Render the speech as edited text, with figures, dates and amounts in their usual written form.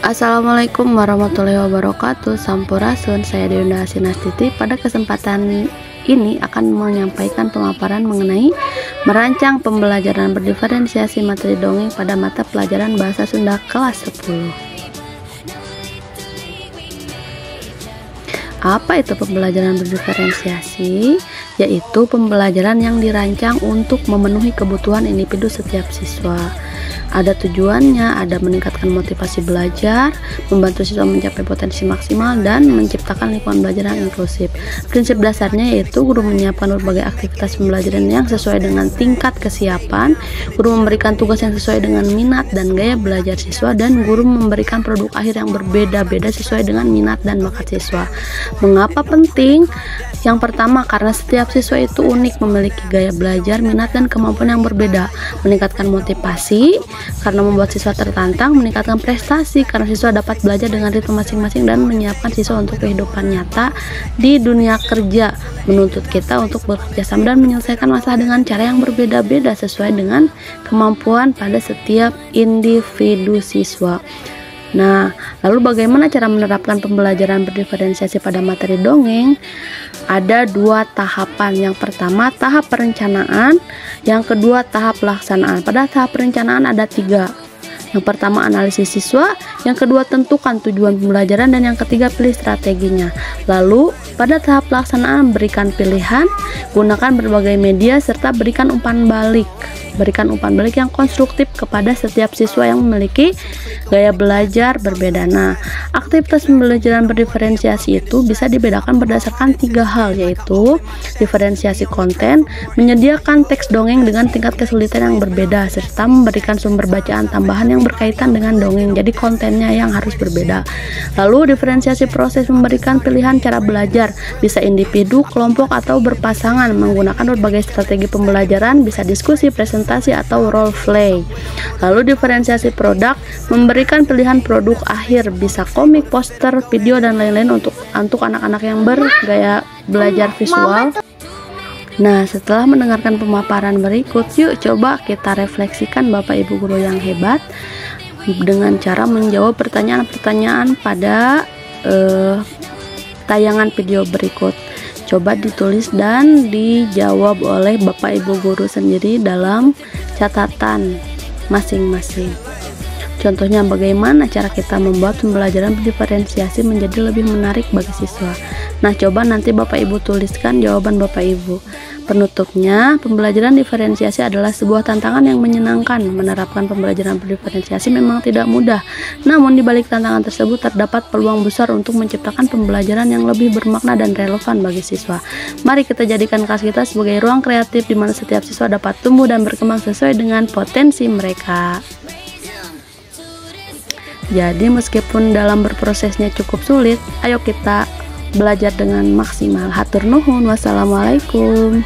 Assalamualaikum warahmatullahi wabarakatuh. Sampurasun, saya Deunda Sinastiti. Pada kesempatan ini akan menyampaikan pemaparan mengenai merancang pembelajaran berdiferensiasi materi dongeng pada mata pelajaran Bahasa Sunda kelas 10. Apa itu pembelajaran berdiferensiasi? Yaitu pembelajaran yang dirancang untuk memenuhi kebutuhan individu setiap siswa. Ada tujuannya, ada meningkatkan motivasi belajar, membantu siswa mencapai potensi maksimal, dan menciptakan lingkungan belajar yang inklusif. Prinsip dasarnya yaitu guru menyiapkan berbagai aktivitas pembelajaran yang sesuai dengan tingkat kesiapan, guru memberikan tugas yang sesuai dengan minat dan gaya belajar siswa, dan guru memberikan produk akhir yang berbeda-beda sesuai dengan minat dan bakat siswa. Mengapa penting? Yang pertama, karena setiap siswa itu unik, memiliki gaya belajar, minat, dan kemampuan yang berbeda. Meningkatkan motivasi karena membuat siswa tertantang, meningkatkan prestasi karena siswa dapat belajar dengan ritme masing-masing dan menyiapkan siswa untuk kehidupan nyata di dunia kerja, menuntut kita untuk bekerja sama dan menyelesaikan masalah dengan cara yang berbeda-beda sesuai dengan kemampuan pada setiap individu siswa. Nah, lalu bagaimana cara menerapkan pembelajaran berdiferensiasi pada materi dongeng? Ada dua tahapan. Yang pertama, tahap perencanaan. Yang kedua, tahap pelaksanaan. Pada tahap perencanaan ada 3. Yang pertama, analisis siswa. Yang kedua, tentukan tujuan pembelajaran. Dan yang ketiga, pilih strateginya. Lalu, pada tahap pelaksanaan, berikan pilihan, gunakan berbagai media, serta berikan umpan balik. Berikan umpan balik yang konstruktif kepada setiap siswa yang memiliki gaya belajar berbeda. Nah, aktivitas pembelajaran berdiferensiasi itu bisa dibedakan berdasarkan 3 hal, yaitu diferensiasi konten, menyediakan teks dongeng dengan tingkat kesulitan yang berbeda, serta memberikan sumber bacaan tambahan yang berkaitan dengan dongeng, jadi kontennya yang harus berbeda. Lalu diferensiasi proses, memberikan pilihan cara belajar, bisa individu, kelompok, atau berpasangan, menggunakan berbagai strategi pembelajaran, bisa diskusi, presentasi, atau role play. Lalu diferensiasi produk, memberikan pilihan produk akhir, bisa komik, poster, video, dan lain-lain untuk anak-anak yang bergaya belajar visual. Nah, setelah mendengarkan pemaparan berikut, yuk coba kita refleksikan Bapak Ibu guru yang hebat dengan cara menjawab pertanyaan-pertanyaan pada tayangan video berikut. Coba ditulis dan dijawab oleh Bapak Ibu guru sendiri dalam catatan masing-masing. Contohnya, bagaimana cara kita membuat pembelajaran berdiferensiasi menjadi lebih menarik bagi siswa. Nah, coba nanti Bapak Ibu tuliskan jawaban Bapak Ibu. Penutupnya, pembelajaran diferensiasi adalah sebuah tantangan yang menyenangkan. Menerapkan pembelajaran berdiferensiasi memang tidak mudah. Namun, di balik tantangan tersebut terdapat peluang besar untuk menciptakan pembelajaran yang lebih bermakna dan relevan bagi siswa. Mari kita jadikan kelas kita sebagai ruang kreatif di mana setiap siswa dapat tumbuh dan berkembang sesuai dengan potensi mereka. Jadi meskipun dalam berprosesnya cukup sulit, ayo kita belajar dengan maksimal. Hatur nuhun. Wassalamualaikum.